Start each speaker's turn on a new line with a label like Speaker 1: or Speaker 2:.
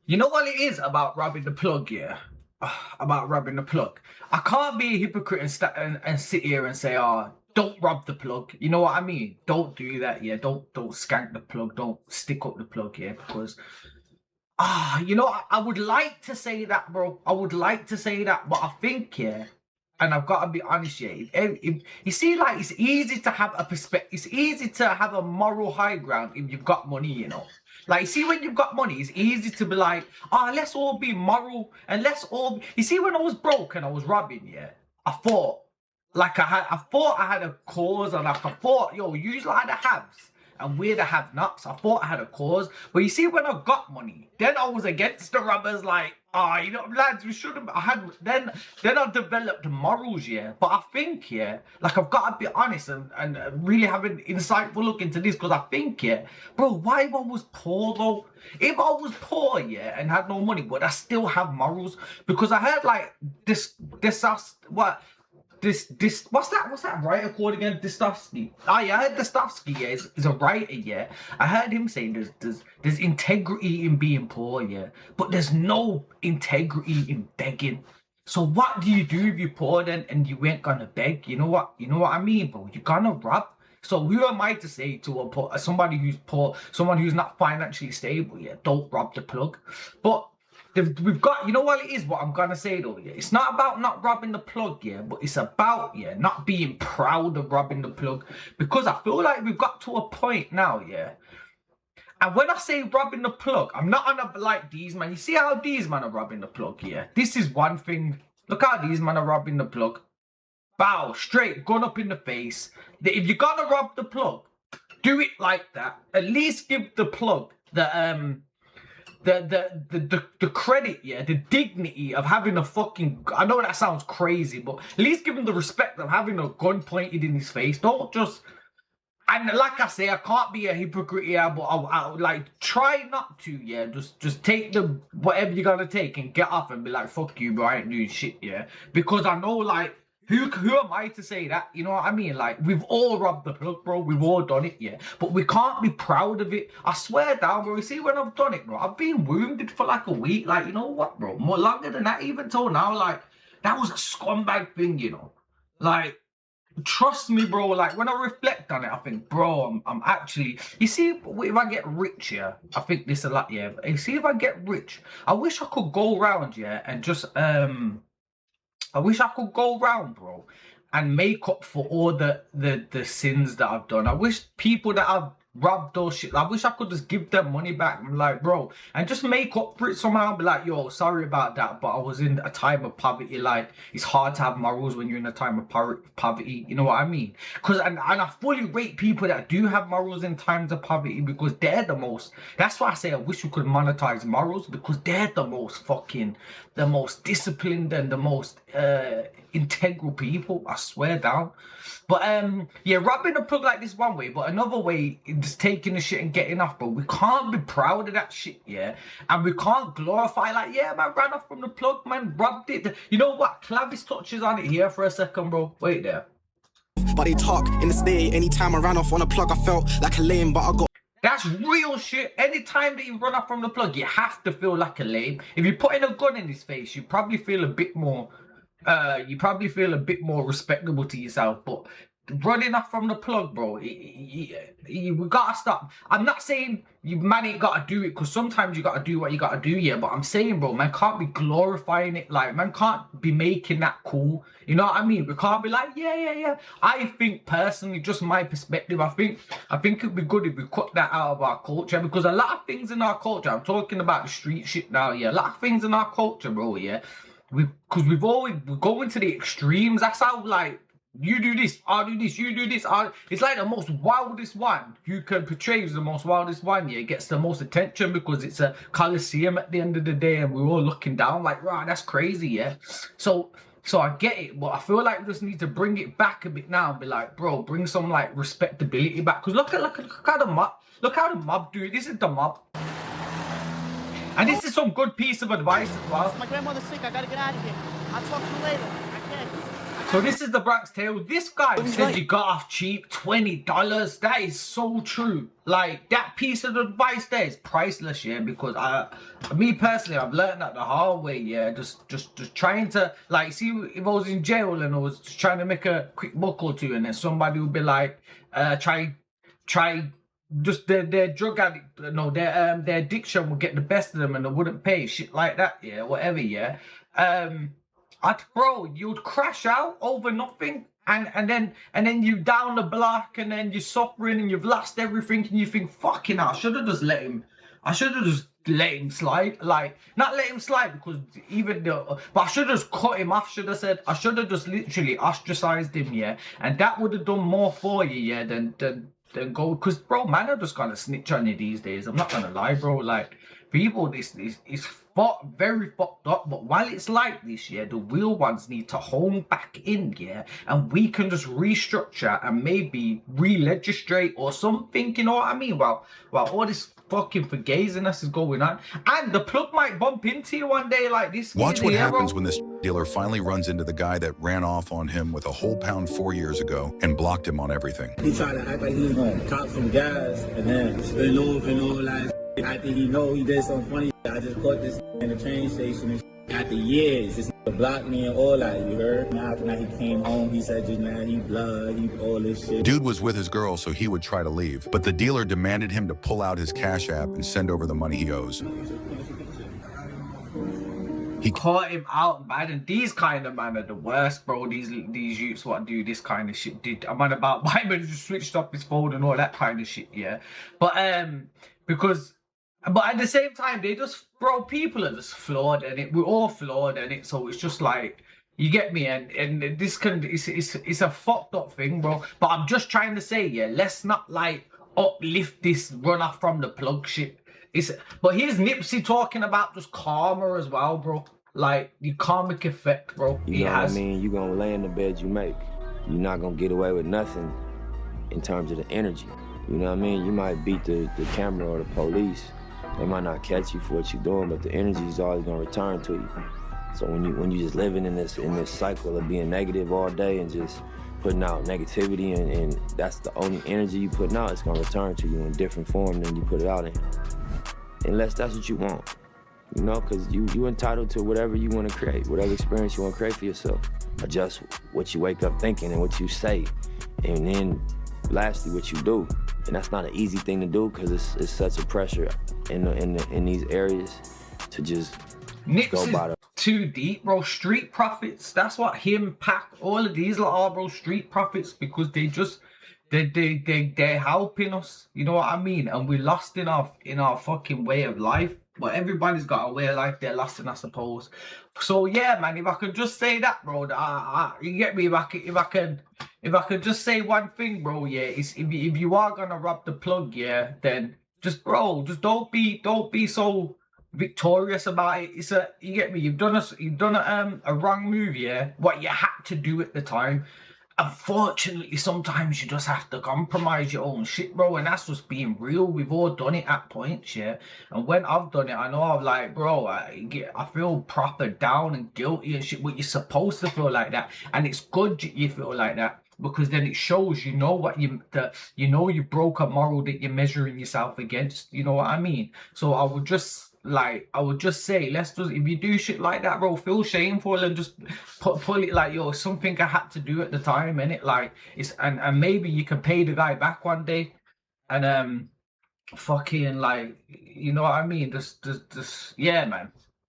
Speaker 1: You know what it is about robbing the plug, yeah? About robbing the plug. I can't be a hypocrite and sit here and say, oh, don't rob the plug. You know what I mean? Don't do that, yeah. Don't skank the plug. Don't stick up the plug, yeah. Because you know, I would like to say that, bro. I would like to say that, but I think, yeah, and I've got to be honest, yeah. You see, like, it's easy to have a perspective. It's easy to have a moral high ground if you've got money, you know. Like, you see, when you've got money, it's easy to be like, let's all be moral and let's all. You see, when I was broke and I was robbing, yeah, I thought, I thought I had a cause, and like I thought, yo, use like the haves and we're the have-nots. I thought I had a cause, but you see, when I got money, then I was against the robbers. Like, you know, lads, we shouldn't. Then I developed morals, yeah. But I think, yeah, like I've got to be honest and really have an insightful look into this, because I think, yeah, bro, why if I was poor though? If I was poor, yeah, and had no money, would I still have morals? Because I heard like this what's that writer called again? Dostoevsky. Oh yeah, I heard Dostoevsky, yeah, is a writer, yeah. I heard him saying there's integrity in being poor, yeah, but there's no integrity in begging. So what do you do if you're poor then and you ain't gonna beg? You know what I mean, bro? You're gonna rob. So who am I to say to somebody who's poor, someone who's not financially stable, yeah, don't rob the plug? But we've got, you know what it is, what I'm gonna say though, yeah, it's not about not robbing the plug, yeah, but it's about, yeah, not being proud of robbing the plug, because I feel like we've got to a point now, yeah, and when I say robbing the plug, I'm not on a like these man. You see how these man are robbing the plug, yeah? This is one thing. Look how these man are robbing the plug. Bow, straight, gun up in the face. If you're gonna rob the plug, do it like that. At least give the plug the credit, yeah, the dignity of having a fucking, I know that sounds crazy, but at least give him the respect of having a gun pointed in his face. Don't just, and like I say, I can't be a hypocrite, yeah, but I like try not to, yeah. Just take the whatever you gotta take and get off and be like, fuck you, bro, I ain't doing shit, yeah. Because I know, like, who am I to say that? You know what I mean? Like, we've all robbed the plug, bro. We've all done it, yeah. But we can't be proud of it. I swear down, bro. You see, when I've done it, bro, I've been wounded for like a week. Like, you know what, bro? More longer than that, even till now. Like, that was a scumbag thing, you know. Like, trust me, bro. Like, when I reflect on it, I think, bro, I'm actually. You see, if I get rich, yeah, I think this a lot, yeah. You see, if I get rich, I wish I could go around, yeah, and just I wish I could go around, bro, and make up for all the sins that I've done. I wish people that I've robbed those shit, I wish I could just give them money back. I'm like, bro, and just make up for it somehow. Be like, yo, sorry about that, but I was in a time of poverty. Like, it's hard to have morals when you're in a time of poverty. You know what I mean? Because and I fully rate people that do have morals in times of poverty, because they're the most. That's why I say I wish we could monetize morals, because they're the most disciplined and the most integral people. I swear down. But yeah, robbing a plug like this one way, but another way just taking the shit and getting off, bro. We can't be proud of that shit, yeah, and we can't glorify like, yeah, man, ran off from the plug, man, robbed it. You know what? Clavis touches on it here for a second, bro. Wait there.
Speaker 2: But they talk in the state. Anytime I ran off on a plug, I felt like a lame, but I got.
Speaker 1: That's real shit. Anytime that you run off from the plug, you have to feel like a lame. If you're putting a gun in his face, you probably feel a bit more. You probably feel a bit more respectable to yourself, but running off from the plug, bro, we gotta stop. I'm not saying you man ain't gotta do it, because sometimes you gotta do what you gotta do, yeah, but I'm saying, bro, man can't be glorifying it. Like, man can't be making that cool. You know what I mean? We can't be like, yeah. I think personally, just my perspective, I think it'd be good if we cut that out of our culture, because a lot of things in our culture, I'm talking about the street shit now, yeah, a lot of things in our culture, bro, yeah, because we're going to the extremes. That's how, like, you do this, I'll do this, you do this. It's like the most wildest one you can portray as the most wildest one, yeah, gets the most attention because it's a coliseum at the end of the day, and we're all looking down like, right, that's crazy, yeah. So I get it, but I feel like we just need to bring it back a bit now and be like, bro, bring some like respectability back. Because look how the mob do it. This is the mob. And this is some good piece of advice as well.
Speaker 3: My grandmother's sick. I gotta get out of here. I'll talk to you later. I can't.
Speaker 1: So this is the Bronx Tale. This guy said you got off cheap, $20. That is so true. Like, that piece of advice there is priceless, yeah, because me personally, I've learned that the hard way, yeah, just trying to, like, see, if I was in jail and I was just trying to make a quick buck or two, and then somebody would be like, try, just their drug addict, no, their addiction would get the best of them and they wouldn't pay, shit like that, yeah, whatever, yeah. Bro, you'd crash out over nothing, and then you down the block, and then you're suffering, and you've lost everything, and you think, fucking hell, I should have just let him slide. Like, not let him slide, because but I should have just cut him off. Should have said, I should have just literally ostracized him, yeah, and that would have done more for you, yeah, than go, because bro, man, I'm just gonna snitch on you these days. I'm not gonna lie, bro. Like, people, this is very fucked up. But while it's like this, yeah, the real ones need to hone back in, yeah, and we can just restructure and maybe re-legislate or something, you know what I mean? Well, all this fucking fugaziness is going on, and the plug might bump into you one day like this.
Speaker 3: Watch what happens when this dealer finally runs into the guy that ran off on him with a whole pound 4 years ago and blocked him on everything.
Speaker 4: He tried to act like he was gonna cop some gas and then spin off and all that. After he know he did something funny, I just caught this in the train station. And after years, this blocked me and all that, you heard? Now after he came home, he said just now he blood, he all this shit.
Speaker 3: Dude was with his girl, so he would try to leave, but the dealer demanded him to pull out his Cash App and send over the money he owes.
Speaker 1: He caught him out, man, and these kind of man are the worst, bro. These youths what do this kind of shit. I'm on about my man just switched off his phone and all that kind of shit, yeah. But but at the same time, they just, bro, people are just flawed, and we're all flawed, and so it's just like, you get me, and this it's a fucked up thing, bro. But I'm just trying to say, yeah, let's not like uplift this run off from the plug shit. But here's Nipsey talking about just karma as well, bro. Like, the karmic effect, bro.
Speaker 5: You know what I mean? You're gonna lay in the bed you make. You're not gonna get away with nothing in terms of the energy. You know what I mean? You might beat the camera or the police. They might not catch you for what you're doing, but the energy is always gonna return to you. So when you just living in this cycle of being negative all day and just putting out negativity, and that's the only energy you putting out, it's gonna return to you in different form than you put it out in. Unless that's what you want, you know, because you entitled to whatever you want to create, whatever experience you want to create for yourself. Adjust what you wake up thinking and what you say, and then lastly what you do. And that's not an easy thing to do, because it's such a pressure in these areas to just go by the...
Speaker 1: Too deep, bro. Street profits, that's what him, Pac, all of these are, bro. Street profits, because they're helping us, you know what I mean? And we're lost in our fucking way of life. But everybody's got a way of life they're lost in, I suppose. So yeah, man, if I could just say that, bro, you get me? If I could just say one thing, bro, yeah, is if you are gonna rob the plug, yeah, then just, bro, just don't be so victorious about it. You get me? You've done a wrong move, yeah. What you had to do at the time. Unfortunately, sometimes you just have to compromise your own shit, bro, and that's just being real. We've all done it at points, yeah. And when I've done it, I know I'm like, bro, I feel proper down and guilty and shit. But you're supposed to feel like that, and it's good you feel like that, because then it shows you know you broke a moral that you're measuring yourself against. You know what I mean? So I would just say, let's just, if you do shit like that, bro, feel shameful and just pull it like, yo, something I had to do at the time, and it like it's and maybe you can pay the guy back one day, and fucking, like, you know what I mean? Just yeah, man.